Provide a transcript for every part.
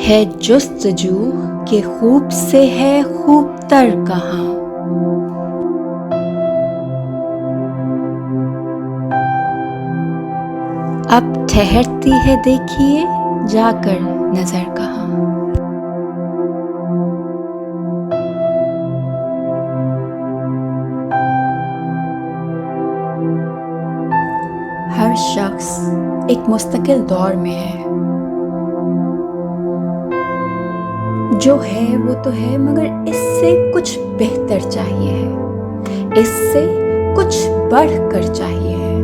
है जुस्तजू के खूब से है खूब तर कहाँ। अब ठहरती है देखिए जाकर नजर कहाँ। हर शख्स एक मुस्तकिल दौर में है। जो है वो तो है, मगर इससे कुछ बेहतर चाहिए है, इससे कुछ बढ़कर चाहिए है।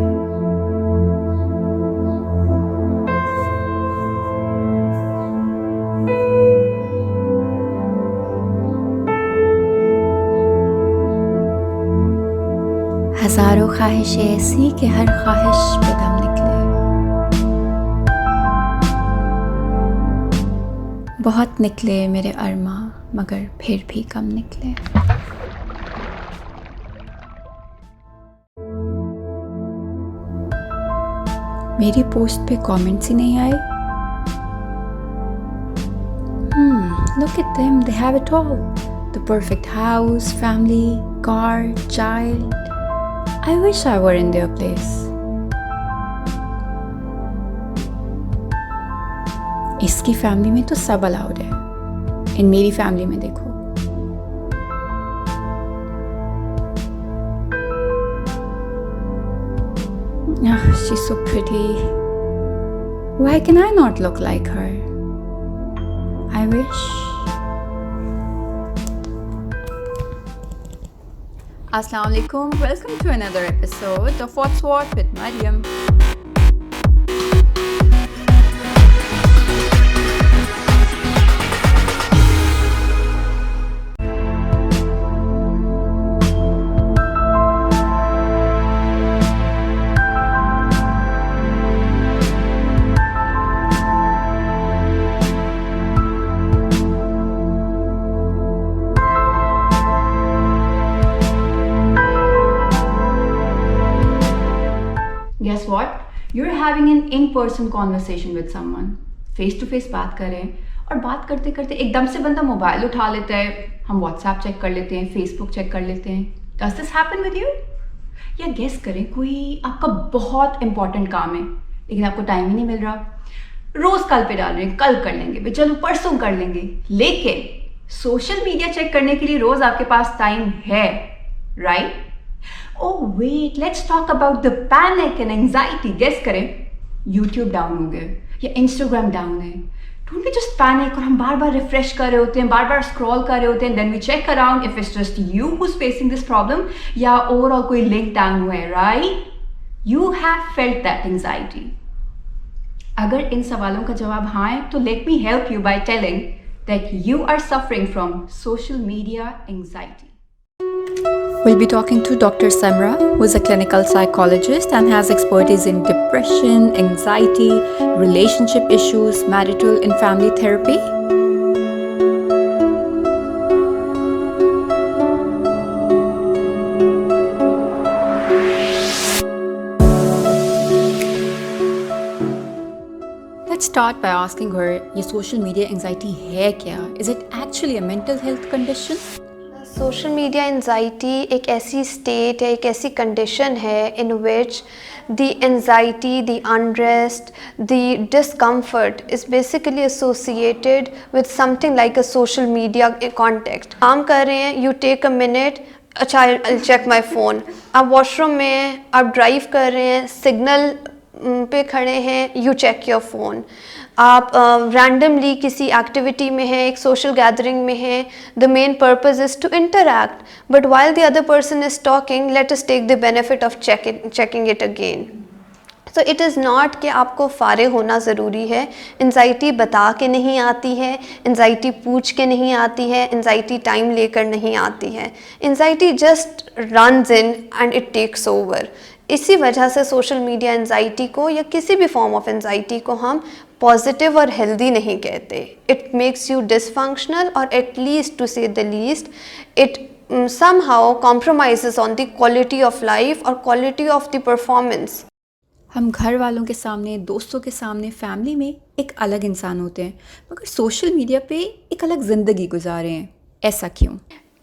हजारों ख्वाहिशें ऐसी कि हर ख्वाहिश पे दम निकले। बहुत निकले मेरे अरमा, मगर फिर भी कम निकले। मेरी पोस्ट पे कमेंट्स ही नहीं आए। Look at them, they have it all. The perfect house, family, car, child. I wish I were in their place. इसकी फैमिली में तो सब अलाउड है, इन मेरी फैमिली में देखो। She's so pretty. Why can I not look like her? I wish. Assalamu alaikum. Welcome to another episode of What's What with Mariam. Guess what? You're having an in-person conversation with someone. Face to face बात कर रहे हैं और बात करते करते एकदम से बंदा मोबाइल उठा लेता है। हम व्हाट्सएप चेक कर लेते हैं, फेसबुक चेक कर लेते हैं। Does this happen with you? या गेस करें कोई आपका बहुत इंपॉर्टेंट काम है लेकिन आपको टाइम ही नहीं मिल रहा। रोज कल पे डाल रहे हैं, कल कर लेंगे, भाई चलो परसों कर लेंगे। लेकिन सोशल मीडिया चेक करने के लिए रोज आपके पास टाइम है, right? Oh wait, let's talk about the panic and anxiety. Guess करें, YouTube डाउन हो गया या Instagram डाउन है। Don't we just panic और हम बार बार रिफ्रेश कर रहे होते हैं, बार बार स्क्रॉल कर रहे होते हैं, then we check around if it's just you who's facing this problem या ओवरऑल कोई लिंक डाउन हुआ है, right? You have felt that anxiety. अगर इन सवालों का जवाब हाँ है तो let me help you by telling that you are suffering from social media anxiety. We'll be talking to Dr. Samra, who is a clinical psychologist and has expertise in depression, anxiety, relationship issues, marital and family therapy. Let's start by asking her, ये social media anxiety है क्या? Is it actually a mental health condition? Social media anxiety एक ऐसी state है, एक ऐसी condition है in which the anxiety, the unrest, the discomfort is basically associated with something like a social media context. काम कर रहे हैं, यू टेक अ मिनट, अच्छा आई चेक माई फ़ोन। आप वॉशरूम में हैं, आप ड्राइव कर रहे हैं, सिग्नल पे खड़े हैं, यू चेक योर फ़ोन। आप रैंडमली किसी एक्टिविटी में हैं, एक सोशल गैदरिंग में हैं, the main purpose is to interact, but while the other person is talking, let us take the benefit of checking it again. So it is not कि आपको फारिग होना ज़रूरी है। एंजाइटी बता के नहीं आती है, एंजाइटी पूछ के नहीं आती है, एंजाइटी टाइम लेकर नहीं आती है। Anxiety just runs in and it takes over. इसी वजह से सोशल मीडिया एंजाइटी को या किसी भी फॉर्म ऑफ एंजाइटी को हम पॉजिटिव और हेल्दी नहीं कहते। इट मेक्स यू डिसफंक्शनल और एट लीस्ट टू से the least it somehow compromises on the quality of life or quality of the performance. हम घर वालों के सामने, दोस्तों के सामने, फैमिली में एक अलग इंसान होते हैं, मगर सोशल मीडिया पे एक अलग ज़िंदगी गुजारे हैं। ऐसा क्यों?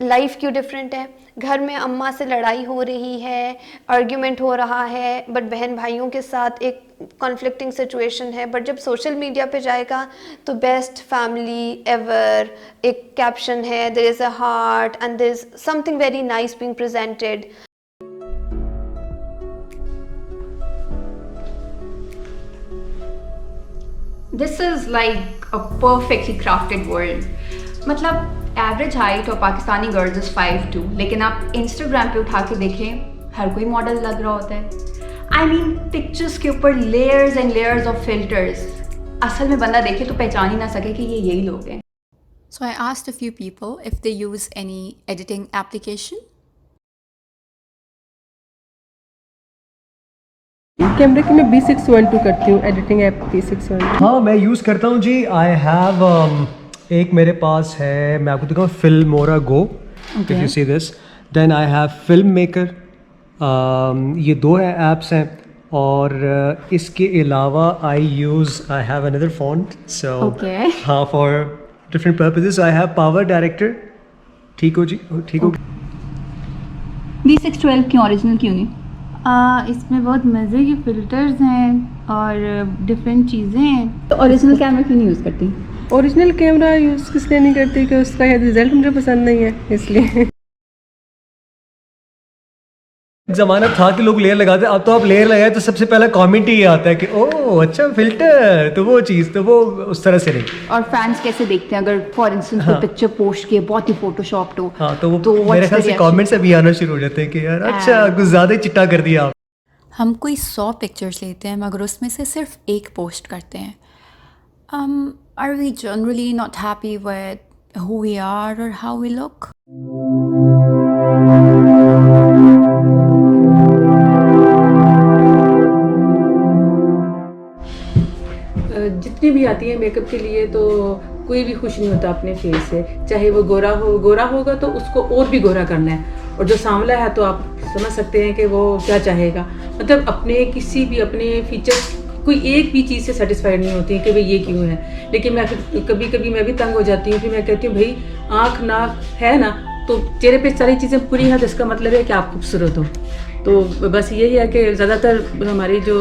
लाइफ क्यों डिफरेंट है? घर में अम्मा से लड़ाई हो रही है, आर्ग्यूमेंट हो रहा है, बट बहन भाइयों के साथ एक कॉन्फ्लिक्टिंग सिचुएशन है, बट जब सोशल मीडिया पे जाएगा तो बेस्ट फैमिली एवर एक कैप्शन है, there is a heart and there is something very nice being presented. This is like a perfectly crafted world. मतलब एवरेज हाइट और पाकिस्तानी गर्ल्स इज़ 5'2", लेकिन आप इंस्टाग्राम पे उठा के देखें, हर कोई मॉडल लग रहा होता है। आई मीन पिक्चर्स के ऊपर layers and layers of filters. असल में बंदा देखे तो पहचान ही ना सके कि ये यही लोग हैं। So I asked a few people if they use any editing application. कैमरे की मैं B612 करती हूँ, एडिटिंग ऐप B612। हाँ, मैं यूज़ करता हूँ जी। आई हैव एक मेरे पास है, मैं आपको दिखाऊँ, Filmora Go, if you see this. Then I have film maker. ये दो ऐप्स हैं, और इसके अलावा I have another font, so हाँ, for different purposes. I have Power Director. ठीक हो जी? ठीक हो। B612 क्यों, ओरिजिनल क्यों नहीं? इसमें बहुत मज़े के फ़िल्टर्स हैं और डिफरेंट चीज़ें हैं। तो ओरिजिनल कैमरा क्यों नहीं यूज़ करती? ओरिजिनल कैमरा यूज़ इसलिए नहीं करती कि उसका रिजल्ट मुझे पसंद नहीं है, इसलिए। ज़माना था कि लोग लेयर लगाते, अब तो आप लेयर लगाए तो सबसे पहला कमेंट ही आता है कि ओह अच्छा फिल्टर, तो वो चीज़, तो वो उस तरह से नहीं। और फैंस कैसे देखते हैं अगर फॉर इंस्टेंस कोई पिक्चर पोस्ट किए बहुत ही फोटोशॉप्ड हो? हाँ, तो वो मेरे ख्याल से कमेंट्स अभी आना शुरू हो जाते हैं कि यार अच्छा कुछ ज़्यादा ही चिट्टा कर दिया आप। हम कोई 100 पिक्चर्स लेते हैं मगर उसमें से सिर्फ एक पोस्ट करते हैं। Are we generally not happy with who we are और हाउ वी लुक? जितनी भी आती है मेकअप के लिए, तो कोई भी खुश नहीं होता अपने फेस से। चाहे वो गोरा होगा तो उसको और भी गोरा करना है, और जो सांवला है तो आप समझ सकते हैं कि वो क्या चाहेगा। मतलब अपने किसी भी अपने फीचर्स, कोई एक भी चीज़ से सेटिस्फाइड नहीं होती है कि भाई ये क्यों है। लेकिन मैं कभी कभी मैं भी तंग हो जाती हूँ, फिर मैं कहती हूँ भाई आँख नाक है ना, तो चेहरे पे सारी चीज़ें पूरी हैं, तो इसका मतलब है कि आप खूबसूरत हो। तो बस यही है कि ज़्यादातर हमारी जो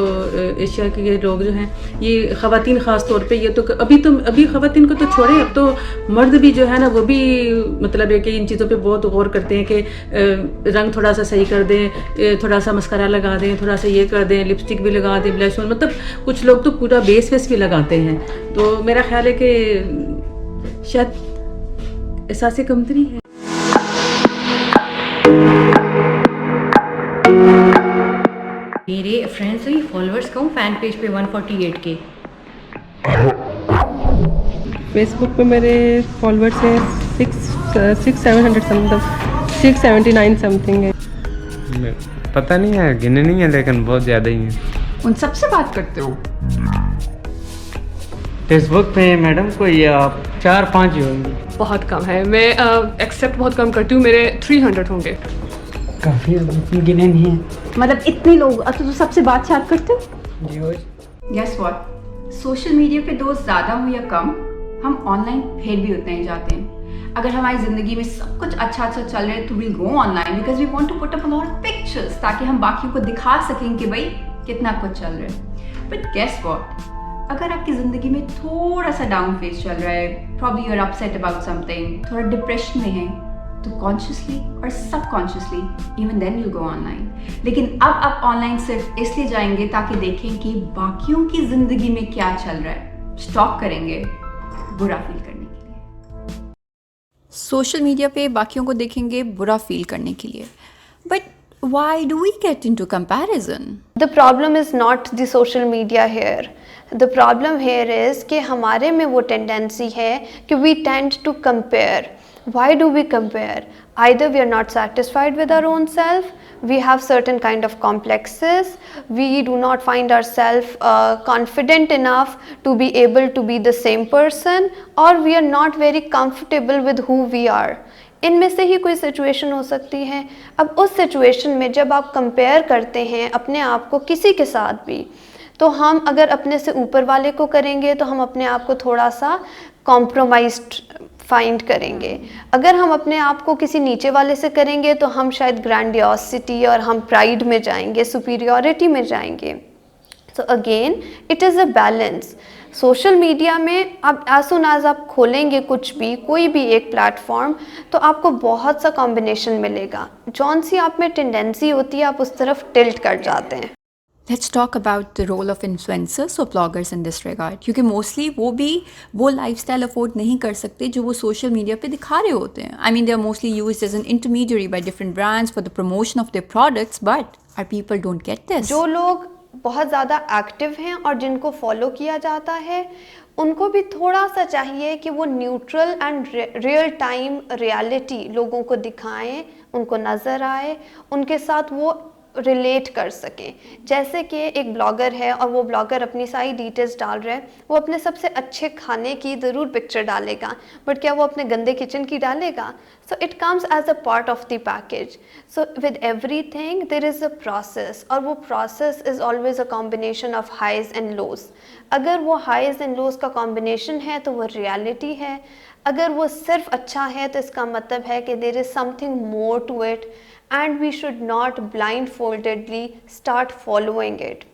एशिया के ये लोग जो हैं, ये ख़वातीन ख़ास तौर पे, ये तो अभी ख़वातीन को तो छोड़े, अब तो मर्द भी जो है ना वो भी मतलब है कि इन चीज़ों पे बहुत गौर करते हैं कि रंग थोड़ा सा सही कर दें, थोड़ा सा मस्कारा लगा दें, थोड़ा सा ये कर दें, लिपस्टिक भी लगा दें, ब्लश, मतलब कुछ लोग तो पूरा बेस वेस भी लगाते हैं। तो मेरा ख्याल है कि शायद एहसास कमतरी है। मेरे फ्रेंड्स हुई फॉलोअर्स कहूँ फैन पेज पे 148K। फेसबुक पे मेरे फॉलोअर्स हैं 600-700 समथिंग, 679 समथिंग है। पता नहीं है, गिने नहीं है, लेकिन बहुत ज़्यादा ही है। उन सबसे बात करते हो? फेसबुक पे मैडम कोई 4-5 ही होंगे। बहुत कम है, मैं एक्सेप्ट बहुत कम करती हूँ, मेरे 300 होंगे। काफ़ी गिने नहीं है। मतलब इतने लोग, अच्छा तो सबसे बात करते हो? जी हो। गेस व्हाट, सोशल मीडिया पे दोस्त ज़्यादा हो या कम, हम ऑनलाइन फिर भी उतने ही जाते हैं। अगर हमारी ज़िंदगी में सब कुछ अच्छा चल रहा है तो will go online because we want to put up a lot of pictures, ताकि हम बाकियों को दिखा सकें कि भाई कितना कुछ चल रहा है। बट गेस व्हाट, अगर आपकी ज़िंदगी में थोड़ा सा डाउन फेज चल रहा है, probably you are upset about something, थोड़ा डिप्रेशन में है, तो कॉन्शियसली और subconsciously even then you go online. लेकिन अब आप ऑनलाइन सिर्फ इसलिए जाएंगे ताकि देखें कि बाकियों की ज़िंदगी में क्या चल रहा है, स्टॉक करेंगे बुरा फील करने के लिए। सोशल मीडिया पे बाकियों को देखेंगे बुरा फील करने के लिए। But why do we get into comparison? The problem is not the social media here. The problem here is कि हमारे में वो tendency है कि we tend to compare. Why do we compare? Either we are not satisfied with our own self, we have certain kind of complexes, we do not find ourselves confident enough to be able to be the same person, or we are not very comfortable with who we are. इनमें से ही कोई situation हो सकती है। अब उस situation में जब आप कंपेयर करते हैं अपने आप को किसी के साथ भी, तो हम अगर अपने से ऊपर वाले को करेंगे तो हम अपने आप को थोड़ा सा कॉम्प्रोमाइज्ड फाइंड करेंगे। अगर हम अपने आप को किसी नीचे वाले से करेंगे तो हम शायद ग्रैंडियोसिटी और हम प्राइड में जाएंगे, सुपीरियॉरिटी में जाएंगे। So again it is a balance. Social media में अब एज सुन एज आप खोलेंगे कुछ भी, कोई भी एक प्लेटफॉर्म, तो आपको बहुत सा कॉम्बिनेशन मिलेगा। जौन सी आप में टेंडेंसी होती है आप उस तरफ टिल्ट कर जाते हैं। Let's talk about the role of influencers or bloggers in this regard, क्योंकि मोस्टली वो भी वो लाइफस्टाइल अफोर्ड नहीं कर सकते जो वो सोशल मीडिया पे दिखा रहे होते हैं। I mean they are mostly used as an intermediary by different brands for the promotion of their products, but our people don't get this. जो लोग बहुत ज़्यादा एक्टिव हैं और जिनको फॉलो किया जाता है, उनको भी थोड़ा सा चाहिए कि वो neutral and real time reality लोगों को दिखाएं, उनको नज़र आए, उनके साथ वो रिलेट कर सकें। जैसे कि एक ब्लॉगर है और वो ब्लॉगर अपनी सारी डिटेल्स डाल रहा है, वो अपने सबसे अच्छे खाने की ज़रूर पिक्चर डालेगा, बट क्या वो अपने गंदे किचन की डालेगा? So it comes as a part of the package. So with everything there is a process, और वो process is always a combination of highs and lows. अगर वो हाइज एंड लोज का कॉम्बिनेशन है तो वो रियलिटी है। अगर वो सिर्फ अच्छा है तो इसका मतलब है कि there is something more to it, and we should not blindfoldedly start following it.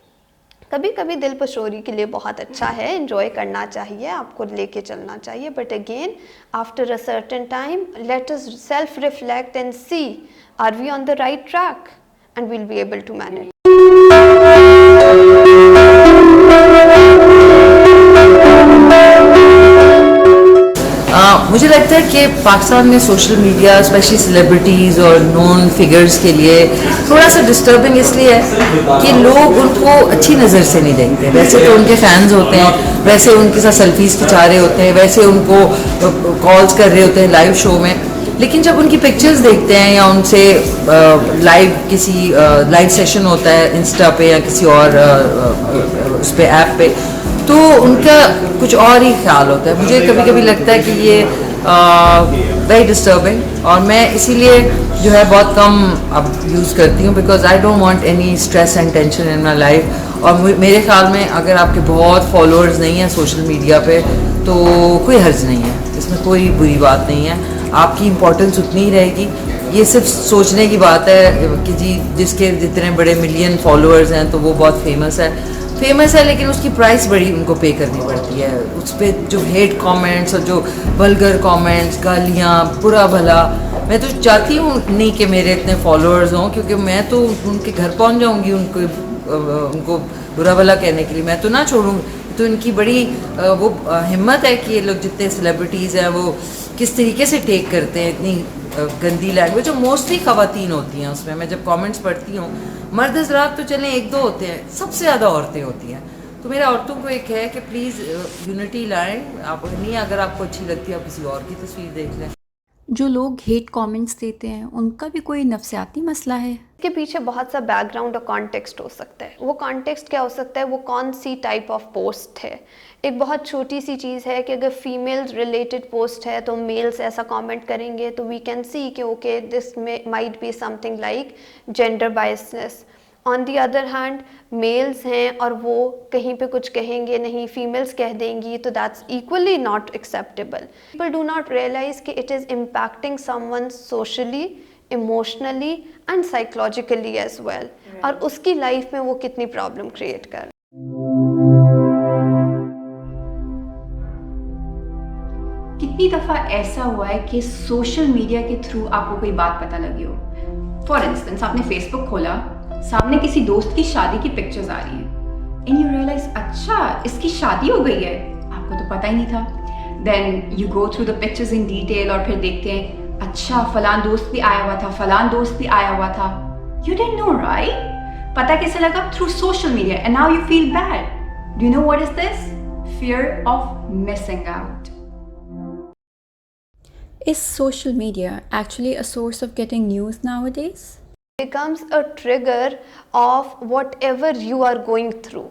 कभी कभी दिल पशोरी के लिए बहुत अच्छा है, enjoy करना चाहिए, आपको लेके चलना चाहिए, but again after a certain time let us self reflect and see are we on the right track, and we'll be able to manage. मुझे लगता है कि पाकिस्तान में सोशल मीडिया स्पेशली सेलिब्रिटीज़ और नॉन फिगर्स के लिए थोड़ा सा डिस्टर्बिंग इसलिए है कि लोग उनको अच्छी नज़र से नहीं देखते। वैसे तो उनके फैंस होते हैं, वैसे उनके साथ सेल्फीज़ खिंचा रहे होते हैं, वैसे उनको कॉल्स कर रहे होते हैं लाइव शो में, लेकिन जब उनकी पिक्चर्स देखते हैं या उनसे लाइव किसी लाइव सेशन होता है इंस्टा पे या किसी और उस पे ऐप पे, तो उनका कुछ और ही ख्याल होता है। मुझे कभी कभी लगता है कि ये वेरी डिस्टर्बिंग, और मैं इसीलिए जो है बहुत कम अब यूज़ करती हूँ, because I don't want any stress and tension in my life. और मेरे ख्याल में अगर आपके बहुत फॉलोअर्स नहीं हैं सोशल मीडिया पे तो कोई हर्ज नहीं है, इसमें कोई बुरी बात नहीं है, आपकी इम्पोर्टेंस उतनी ही रहेगी। ये सिर्फ सोचने की बात है कि जी जिसके जितने बड़े मिलियन फॉलोअर्स हैं तो वो बहुत फेमस है, लेकिन उसकी प्राइस बड़ी उनको पे करनी पड़ती है। उस पर जो हेट कमेंट्स और जो वल्गर कमेंट्स, गालियाँ, बुरा भला, मैं तो चाहती हूँ नहीं कि मेरे इतने फॉलोअर्स हों, क्योंकि मैं तो उनके घर पहुँच जाऊँगी उनको बुरा भला कहने के लिए, मैं तो ना छोड़ूँगी। तो इनकी बड़ी वो हिम्मत है कि ये लोग जितने सेलिब्रिटीज़ हैं वो किस तरीके से टेक करते हैं इतनी गंदी लैंग्वेज, जो मोस्टली ख़वातीन होती हैं उसमें। मैं जब कमेंट्स पढ़ती हूँ, मर्द हज़रात तो चलें एक दो होते हैं, सबसे ज़्यादा औरतें होती हैं। तो मेरा औरतों को एक है कि प्लीज़ यूनिटी लाएं। आप नहीं, अगर आपको अच्छी लगती है आप किसी और की तस्वीर देख लें। जो लोग हेट कमेंट्स देते हैं उनका भी कोई नफ्सियाती मसला है? के पीछे बहुत सा बैकग्राउंड और कॉन्टेक्स्ट हो सकता है। वो कॉन्टेक्स्ट क्या हो सकता है? वो कौन सी टाइप ऑफ पोस्ट है। एक बहुत छोटी सी चीज़ है कि अगर फीमेल रिलेटेड पोस्ट है तो मेल्स ऐसा कमेंट करेंगे तो वी कैन सी कि okay this might be something like gender biasness. On the other hand males हैं और वो कहीं पे कुछ कहेंगे नहीं, फीमेल्स कह देंगी, तो that's equally not acceptable. People do not realise कि it is impacting someone socially, emotionally and psychologically as well, और उसकी लाइफ में वो कितनी प्रॉब्लम क्रिएट कर। कितनी दफ़ा ऐसा हुआ है कि सोशल मीडिया के थ्रू आपको कोई बात पता लगी हो? फॉर इंस्टेंस आपने फेसबुक खोला, सामने किसी दोस्त की शादी की पिक्चर्स आ रही हैं, एंड यू रियलाइज अच्छा इसकी शादी हो गई है, आपको तो पता ही नहीं था। Then you go through the pictures in detail और फिर देखते हैं अच्छा फलान दोस्त भी आया हुआ था, फलान दोस्त भी आया हुआ था। You didn't know right? पता कैसे लगा? Through social media, and now you feel bad. Do you know what is this? Fear of missing out. Is social media actually a source of getting news nowadays? Becomes a trigger of whatever you are going through.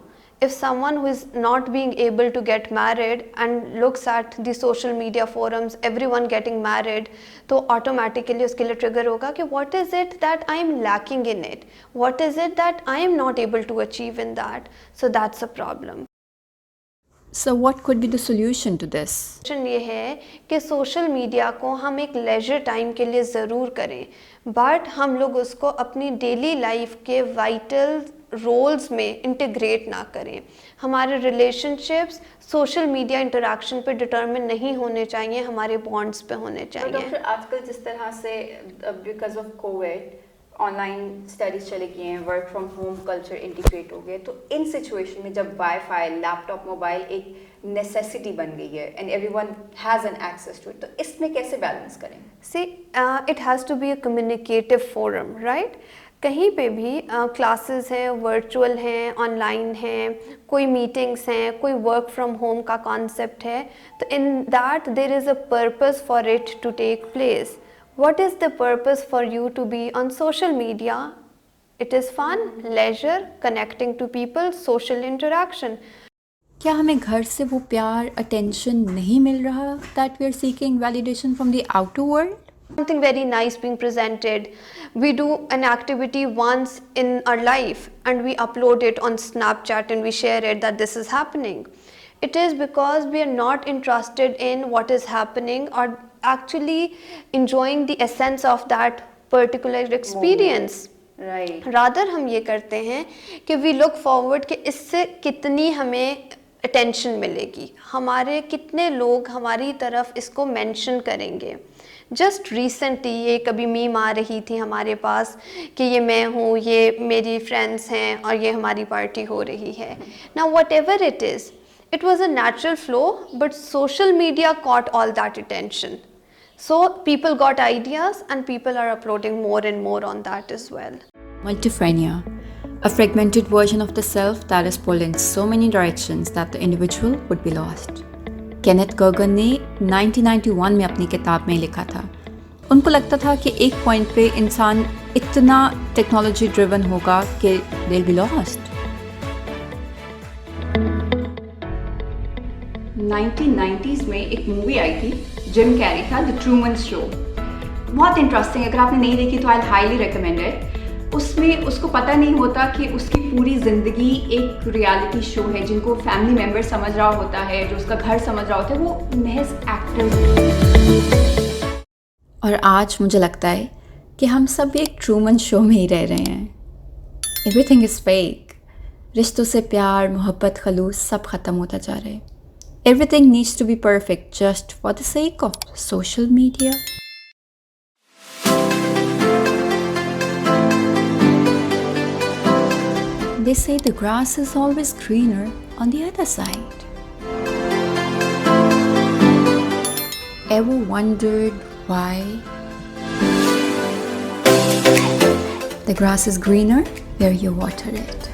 if someone who is not being able to get married and looks at the social media forums, everyone getting married, तो automatically उसके लिए trigger होगा कि what is it that I am lacking in it, what is it that I am not able to achieve in that, so that's a problem. So what could be the solution to this? Solution ये है कि social media को हम एक leisure time के लिए ज़रूर करें, बट हम लोग उसको अपनी डेली लाइफ के वाइटल रोल्स में इंटीग्रेट ना करें. हमारे रिलेशनशिप्स सोशल मीडिया इंटरेक्शन पे डिटर्मिन नहीं होने चाहिए, हमारे बॉन्ड्स पे होने चाहिए. डॉक्टर आजकल जिस तरह से because of covid online studies चले गई हैं, work from home culture integrate हो गए, तो इन सिचुएशन में जब वाईफाई, लैपटॉप, मोबाइल एक नेसेसिटी बन गई है and everyone has an access to it, तो इसमें कैसे बैलेंस करें? See it has to be a communicative forum, right? कहीं पे भी क्लासेस हैं, वर्चुअल हैं, ऑनलाइन हैं, कोई मीटिंग्स हैं, कोई वर्क फ्रॉम होम का कॉन्सेप्ट है, तो in that there is a purpose for it to take place. What is the purpose for you to be on social media? It is fun, leisure, connecting to people, social interaction. क्या हमें घर से वो प्यार, attention नहीं मिल रहा that we are seeking validation from the outer world? Something very nice being presented. We do an activity once in our life and we upload it on Snapchat and we share it that this is happening. It is because we are not interested in what is happening or actually enjoying the essence of that particular experience. Right. Rather हम ये करते हैं कि we look forward कि इससे कितनी हमें attention मिलेगी, हमारे कितने लोग हमारी तरफ इसको mention करेंगे. जस्ट रिसेंटली ये कभी मीम आ रही थी हमारे पास कि ये मैं हूँ, ये मेरी फ्रेंड्स हैं और ये हमारी पार्टी हो रही है. Now whatever it is, it was a natural flow, but social media caught all that attention. So people got ideas and people are uploading more and more on that as well. Multiphrenia, a fragmented version of the self that is pulled in so many directions that the individual would be lost. Kenneth Gergen ने 1991 में अपनी किताब में लिखा था. उनको लगता था कि एक पॉइंट पे इंसान इतना टेक्नोलॉजी ड्रिवन होगा कि they'll be lost. 1990s में एक मूवी आई थी, जिम कैरी था, द ट्रूमन शो. बहुत इंटरेस्टिंग, अगर आपने नहीं देखी तो आई हाईली रिकमेंड इट. उसमें उसको पता नहीं होता कि उसकी पूरी ज़िंदगी एक रियलिटी शो है, जिनको फैमिली मेम्बर समझ रहा होता है, जो उसका घर समझ रहा होता है, वो महज एक्टर है. और आज मुझे लगता है कि हम सब एक ट्रूमन शो में ही रह रहे हैं. Everything is fake. रिश्तों से प्यार, मोहब्बत, खलूस सब ख़त्म होता जा रहा है. Everything needs to be perfect just for the sake of social media. They say the grass is always greener on the other side. Ever wondered why? The grass is greener where you water it.